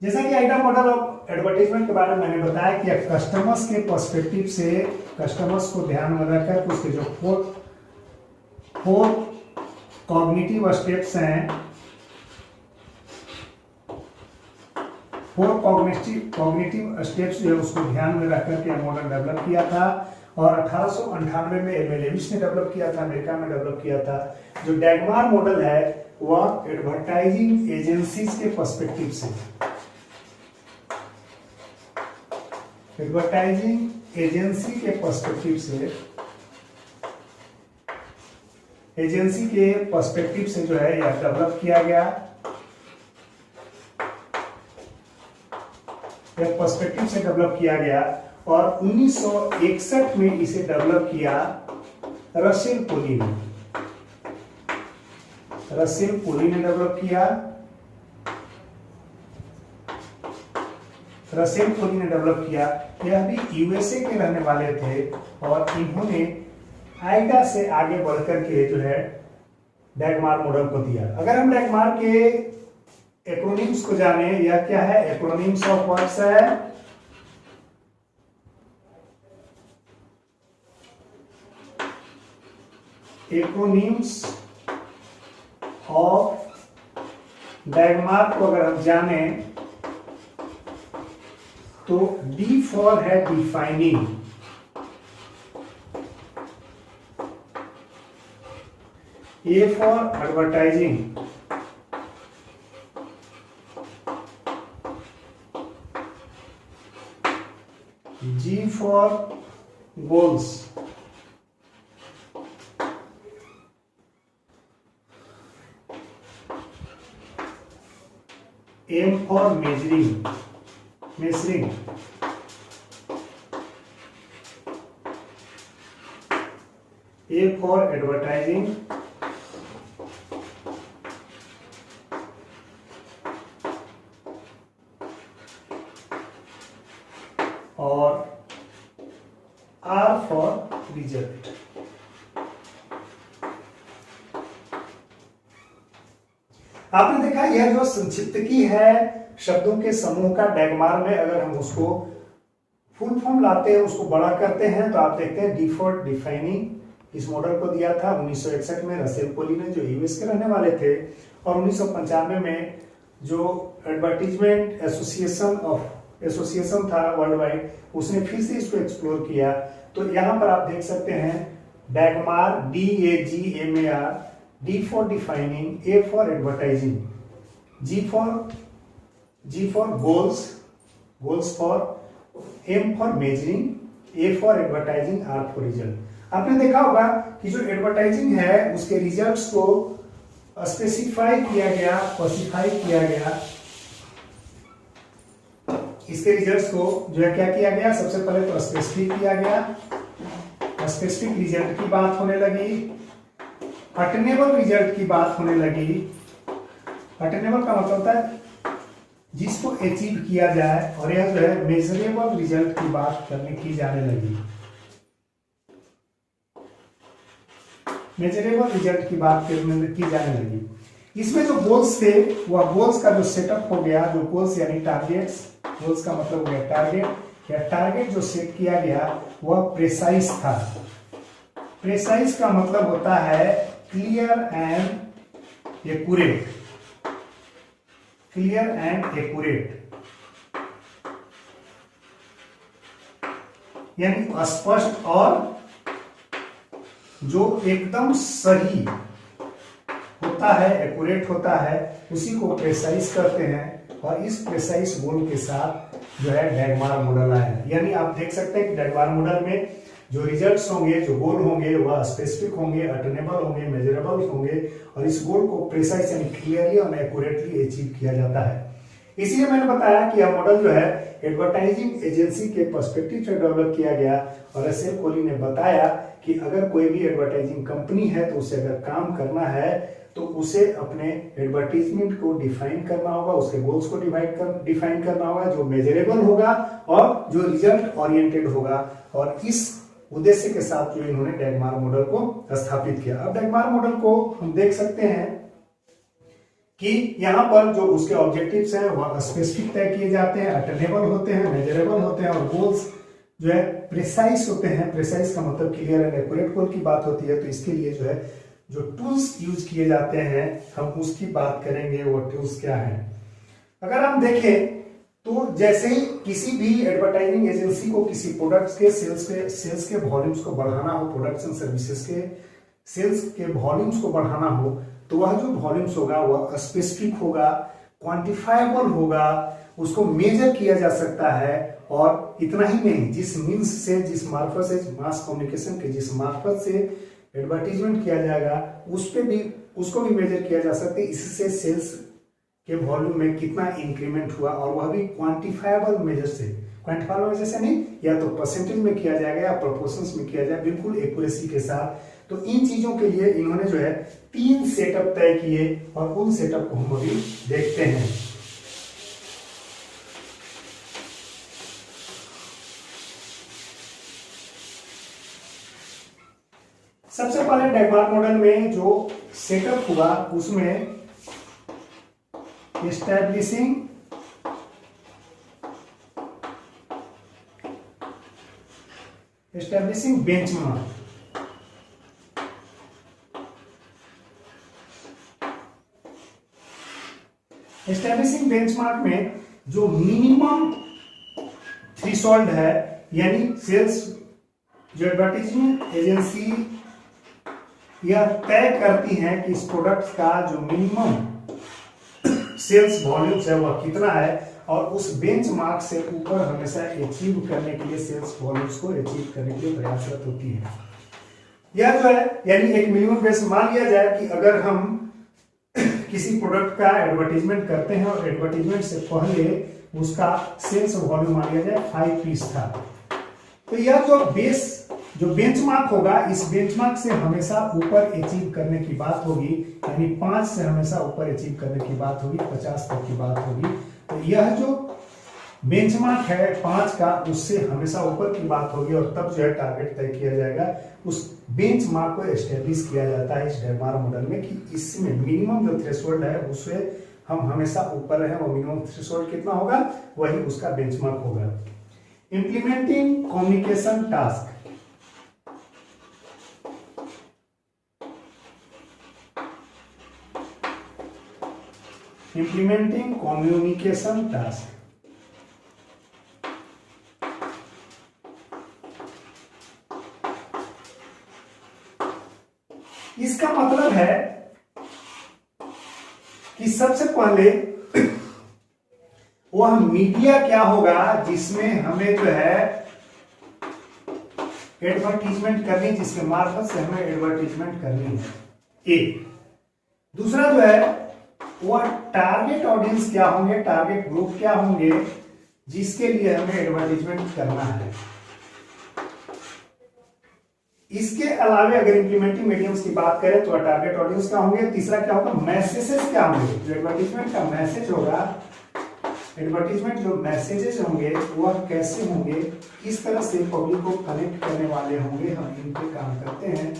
जैसा कि item model of advertisement के बारे में मैंने बताया कि कस्टमर्स के पर्सपेक्टिव से कस्टमर्स को ध्यान में रखकर उसके जो फोर कॉग्निटिव स्टेप्स हैं, फोर कॉग्निटिव स्टेप्स जो है उसको ध्यान में रखकर के मॉडल डेवलप किया था और 1898 में एम लेविस ने डेवलप किया था, अमेरिका में डेवलप किया था। जो डैगमार मॉडल है वह एडवर्टाइजिंग एजेंसीज के पर्सपेक्टिव से, एडवर्टाइजिंग एजेंसी के पर्सपेक्टिव से, एजेंसी के पर्सपेक्टिव से जो है यह डेवलप किया गया, यह पर्सपेक्टिव से डेवलप किया गया और 1961 में इसे डेवलप किया रसेल पोली ने, रसेल पोली ने डेवलप किया, रसेल पोली ने डेवलप किया। यह भी यूएसए के रहने वाले थे और इन्होंने आइडा से आगे बढ़कर के जो है डैगमार मॉडल को दिया। अगर हम डैगमार के एक्रोनिम्स को जाने, यह क्या है, एक्रोनिम्स ऑफ वर्ड्स है, एक्रोनिम्स ऑफ डैगमार को अगर हम जाने तो डी फॉर है defining, A for advertising, G for goals, M for measuring, measuring, A for advertising, और आर फॉर रिजल्ट। आपने देखा यह जो संक्षिप्त की है शब्दों के समूह का डैगमार में, अगर हम उसको फुल फॉर्म लाते हैं, उसको बड़ा करते हैं तो आप देखते हैं डी फॉर डिफाइनिंग। इस मॉडल को दिया था 1961 में रसेल पोली ने, जो यूएस के रहने वाले थे, और 1995 में जो एडवर्टीजमेंट एसोसिएशन था वर्ल्ड वाइड, उसने फिर से इसको एक्सप्लोर किया। तो यहां पर आप देख सकते हैं डैगमार, DAGMAR, D for defining, A for advertising, G for goals, goals for, M for measuring, A for advertising, R for result. आपने देखा होगा कि जो एडवर्टाइजिंग है उसके रिजल्ट्स को स्पेसिफाई किया गया, स्पेसिफाई किया गया, इसके रिजल्ट्स को जो है क्या किया गया, सबसे पहले तो स्पेसिफिक किया गया, स्पेसिफिक रिजल्ट की बात होने लगी, अटेनेबल रिजल्ट की बात होने लगी। अटेनेबल का मतलब होता है जिसको अचीव किया जाए, और यह जो है मेजरेबल रिजल्ट की बात करने की जाने लगी, मेजरेबल रिजल्ट की बात की जाने लगी। इसमें जो गोल्स थे वह गोल्स का जो सेटअप हो गया, जो गोल्स यानी टारगेट्स, गोल्स का मतलब हो गया टारगेट, या टारगेट जो सेट किया गया वह प्रेसाइज था। प्रेसाइज का मतलब होता है clear and accurate, clear and accurate, यानी स्पष्ट और जो एकदम सही होता है, एक्यूरेट होता है, उसी को प्रेसाइज करते हैं। और इस प्रेसाइज गोल के साथ जो है डैगमार मॉडल आया है। यानी आप देख सकते हैं कि डैगमार मॉडल में जो रिजल्ट्स होंगे, जो गोल होंगे, वह स्पेसिफिक होंगे, अटेनेबल होंगे, मेजरेबल होंगे, और इस गोल को प्रेसाइज यानी क्लियरली और एक्यूरेटली अचीव किया जाता है। इसलिए मैंने बताया कि यह मॉडल जो है एडवर्टाइजिंग एजेंसी के पर्सपेक्टिव से डेवलप किया गया। और रसेल पोली ने बताया कि अगर कोई भी एडवर्टाइजिंग कंपनी है तो उसे अगर काम करना है तो उसे अपने एडवर्टीजमेंट को डिफाइन करना होगा, उसके गोल्स को डिफाइन करना होगा, जो मेजरेबल होगा और जो रिजल्ट ओरिएंटेड होगा। और इस उद्देश्य के साथ जो इन्होंने डैगमार मॉडल को स्थापित किया। अब डैगमार मॉडल को हम देख सकते हैं कि यहाँ पर जो उसके ऑब्जेक्टिव्स हैं वह स्पेसिफिक तय किए जाते हैं, अटेनेबल होते हैं, मेजरेबल होते हैं, और गोल्स जो है प्रिसाइज होते हैं। प्रिसाइज का मतलब क्लियर एंड एक्यूरेट गोल की बात होती है। तो इसके लिए जो है जो टूल्स यूज किए जाते हैं हम उसकी बात करेंगे, वो टूल्स क्या है। अगर हम देखें तो जैसे ही किसी भी एडवर्टाइजिंग एजेंसी को किसी प्रोडक्ट्स के सेल्स के वॉल्यूम्स को बढ़ाना हो, प्रोडक्ट्स एंड सर्विसेज के सेल्स के वॉल्यूम्स को बढ़ाना हो, तो वह जो वॉल्यूम्स होगा वह स्पेसिफिक होगा, क्वांटिफाइबल होगा, उसको मेजर किया जा सकता है। और इतना ही नहीं, जिस मीन्स से, जिस मार्फत से, मास कम्युनिकेशन के जिस मार्फत से एडवर्टीजमेंट किया जाएगा उसको भी मेजर किया जा सकता है। इससे सेल्स के वॉल्यूम में कितना इंक्रीमेंट हुआ, और वह भी क्वांटिफाइबल मेजर से। क्वांटिफाइबल मेजर से नहीं, या तो परसेंटेज में किया जाएगा या प्रोपोर्शंस में किया जाए, बिल्कुल एक्यूरेसी के साथ। तो इन चीजों के लिए इन्होंने जो है 3 सेटअप तय किए, और उन सेटअप को हम अभी देखते हैं। सबसे पहले डेगमार्क मॉडल में जो सेटअप हुआ उसमें एस्टैब्लिशिंग बेंचमार्क। एस्टैब्लिशिंग बेंचमार्क में जो मिनिमम थ्रेशोल्ड है, यानी सेल्स जो एडवर्टाइजमेंट एजेंसी यह तय करती हैं कि इस प्रोडक्ट का जो मिनिमम सेल्स वॉल्यूम्स है वह कितना है, और उस बेंचमार्क से ऊपर हमेशा अचीव करने के लिए, सेल्स वॉल्यूम्स को अचीव करने के लिए प्रयासरत होती है। यह जो है यानी एक मिनिमम बेस मान लिया जाए कि अगर हम किसी प्रोडक्ट का एडवर्टाइजमेंट करते हैं और एडवर्टाइजमेंट से पहले उसका सेल्स वॉल्यूम मान लिया जाए 5 पीस था, तो यह जो बेंचमार्क होगा, इस बेंचमार्क से हमेशा ऊपर अचीव करने की बात होगी, यानी 5 से हमेशा ऊपर अचीव करने की बात होगी, 50 तक की बात होगी। तो यह जो बेंचमार्क है 5 का, उससे हमेशा ऊपर की बात होगी, और तब जो है टारगेट तय किया जाएगा। उस बेंचमार्क को एस्टेब्लिश किया जाता है इस डेगमार्क मॉडल में कि इसमें मिनिमम जो थ्रेशोल्ड है उससे हम हमेशा ऊपर रहे, और मिनिमम थ्रेशोल्ड कितना होगा वही उसका बेंचमार्क होगा। Implementing communication task. Implementing communication task। इसका मतलब है कि सबसे पहले वह मीडिया क्या होगा जिसमें हमें जो है एडवर्टीजमेंट करनी, जिसके मार्फत से हमें एडवर्टीजमेंट करनी है। एक दूसरा जो है वह टारगेट ऑडियंस क्या होंगे, टारगेट ग्रुप क्या होंगे जिसके लिए हमें एडवर्टीजमेंट करना है। इसके अलावा अगर इंप्लीमेंटिंग मीडियम्स की बात करें तो टारगेट ऑडियंस क्या होंगे। तीसरा क्या होगा, मैसेजेस क्या होंगे, जो एडवर्टीजमेंट का मैसेज होगा, एडवर्टीजमेंट जो मैसेजेस होंगे वह कैसे होंगे, किस तरह से पब्लिक को कनेक्ट करने वाले होंगे, हम इन पे काम करते हैं।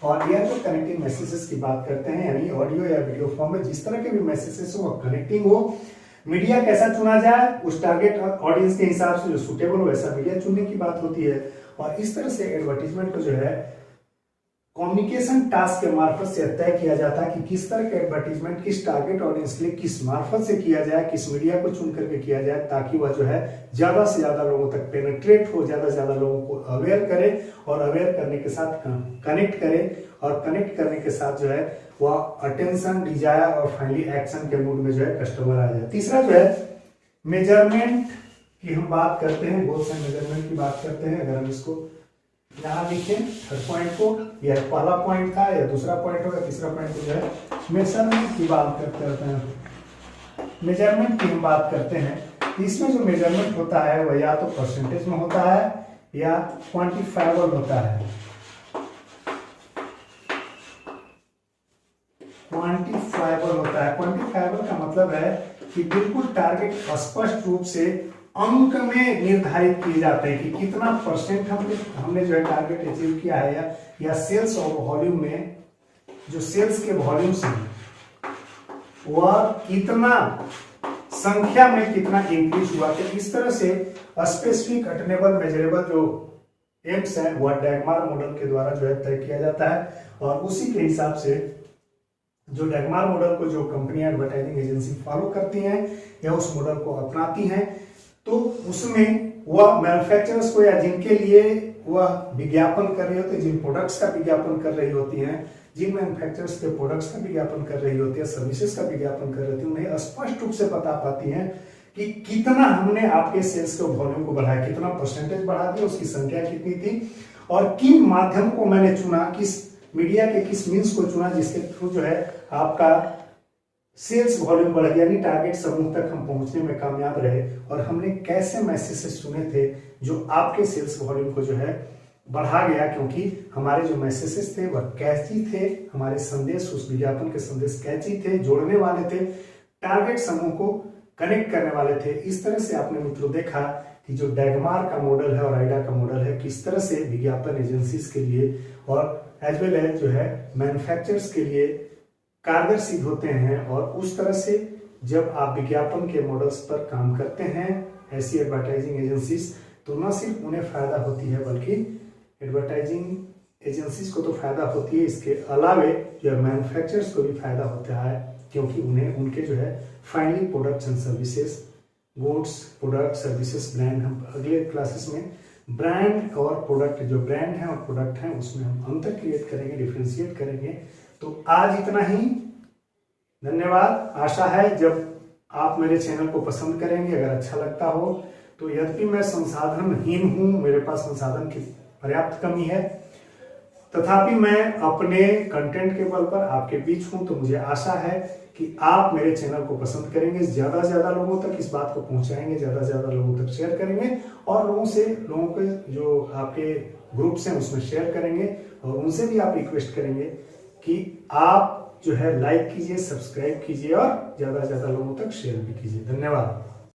और यह जो कनेक्टिंग मैसेजेस की बात करते हैं, यानी ऑडियो या वीडियो फॉर्म में जिस तरह के भी मैसेजेस हो कनेक्टिंग हो, मीडिया कैसा चुना जाए उस टारगेट ऑडियंस के हिसाब से जो सुटेबल हो वैसा मीडिया चुनने की बात होती है। और इस तरह से एडवर्टीजमेंट को जो है कम्युनिकेशन टास्क के मार्फत से तय किया जाता है कि किस तरह का एडवर्टीजमेंट किस टारगेट ऑडियंस के लिए किस मार्फत से किया जाए, किस मीडिया को चुन करके किया जाए, ताकि वह जो है ज्यादा से ज्यादा लोगों तक पेनिट्रेट हो, ज्यादा से ज्यादा लोगों को अवेयर करे, और अवेयर करने के साथ कनेक्ट करे, और कनेक्ट करने के साथ जो है वह अटेंशन, डिजायर और फाइनली एक्शन के मूड में जो है कस्टमर आ जाए। तीसरा जो है मेजरमेंट की हम बात करते हैं, गोल्स एंड मेजरमेंट की बात करते हैं। अगर हम इसको यहाँ लिखें थर्ड पॉइंट को, यह पहला पॉइंट था या दूसरा पॉइंट होगा, तीसरा पॉइंट जो है मेजरमेंट की बात करते हैं। मेजरमेंट की हम बात करते हैं, इसमें जो मेजरमेंट होता है वह या तो परसेंटेज में होता है या क्वांटिफाइबल होता है। क्वांटिफाइबल होता है, क्वांटिफाइबल का मतलब है कि बिल्कुल टारगेट स्पष्ट रूप से अंक में निर्धारित किए जाते हैं कि कितना परसेंट हमने जो है टारगेट अचीव किया है, या सेल्स और वॉल्यूम में जो सेल्स के वॉल्यूम्स हैं वह कितना संख्या में कितना इंक्रीज हुआ। तो इस तरह से स्पेसिफिक अटेनेबल मेजरेबल जो एम्स है वह डैगमार मॉडल के द्वारा जो है तय किया जाता है, और उसी के हिसाब से जो डैगमार मॉडल को जो कंपनियां एडवर्टाइजिंग एजेंसी फॉलो करती हैं या उस मॉडल को अपनाती हैं, तो उसमें वह मैन्युफैक्चरर्स को या जिनके लिए वह विज्ञापन कर रही होती है, जिन प्रोडक्ट्स का विज्ञापन कर रही होती हैं, जिन मैन्युफैक्चरर्स के प्रोडक्ट्स का विज्ञापन कर रही होती है, सर्विसेज का विज्ञापन कर रही होती है, उन्हें स्पष्ट रूप से बता पाती हैं कि कितना हमने आपके सेल्स के वॉल्यूम को बढ़ाया, कितना परसेंटेज बढ़ा दिया, उसकी संख्या कितनी थी, और किन माध्यम को मैंने चुना, किस मीडिया के किस मीन्स को चुना जिसके थ्रू जो है आपका सेल्स वॉल्यूम बढ़ गया, यानी टारगेट समूह तक हम पहुंचने में कामयाब रहे, और हमने कैसे मैसेजेस चुने थे जो आपके सेल्स वॉल्यूम को जो है बढ़ा गया, क्योंकि हमारे जो मैसेजेस थे वह कैची थे, हमारे संदेश उस विज्ञापन के संदेश कैची थे, जोड़ने वाले थे, टारगेट समूह को कनेक्ट करने वाले थे। इस तरह से आपने मित्रों देखा कि जो डैगमार का मॉडल है और आइडा का मॉडल है किस तरह से विज्ञापन एजेंसीज के लिए और एज वेल एज जो है मैन्युफैक्चरर्स के लिए कारगर सिद्ध होते हैं। और उस तरह से जब आप विज्ञापन के मॉडल्स पर काम करते हैं ऐसी एडवर्टाइजिंग एजेंसीज, तो न सिर्फ उन्हें फायदा होती है बल्कि एडवर्टाइजिंग एजेंसीज को तो फायदा होती है, इसके अलावे जो मैन्युफैक्चरर्स को भी फायदा होता है, क्योंकि उन्हें उनके जो है finally products and services, goods, product, services, brand, हम अगले क्लासेस में ब्रांड और प्रोडक्ट, जो ब्रांड है और प्रोडक्ट है उसमें हम अंतर क्रिएट करेंगे, डिफ्रेंशिएट करेंगे। तो आज इतना ही, धन्यवाद। आशा है जब आप मेरे चैनल को पसंद करेंगे, अगर अच्छा लगता हो तो, यद्यपि मैं संसाधनहीन हूँ, मेरे पास संसाधन की पर्याप्त कमी है, तथापि मैं अपने कंटेंट के बल पर आपके बीच हूं, तो मुझे आशा है कि आप मेरे चैनल को पसंद करेंगे, ज्यादा से ज्यादा लोगों तक इस बात को पहुंचाएंगे, ज्यादा से ज्यादा लोगों तक शेयर करेंगे, और लोगों के जो आपके ग्रुप्स हैं उसमें शेयर करेंगे, और उनसे भी आप रिक्वेस्ट करेंगे कि आप जो है लाइक कीजिए, सब्सक्राइब कीजिए और ज्यादा से ज्यादा लोगों तक शेयर भी कीजिए। धन्यवाद।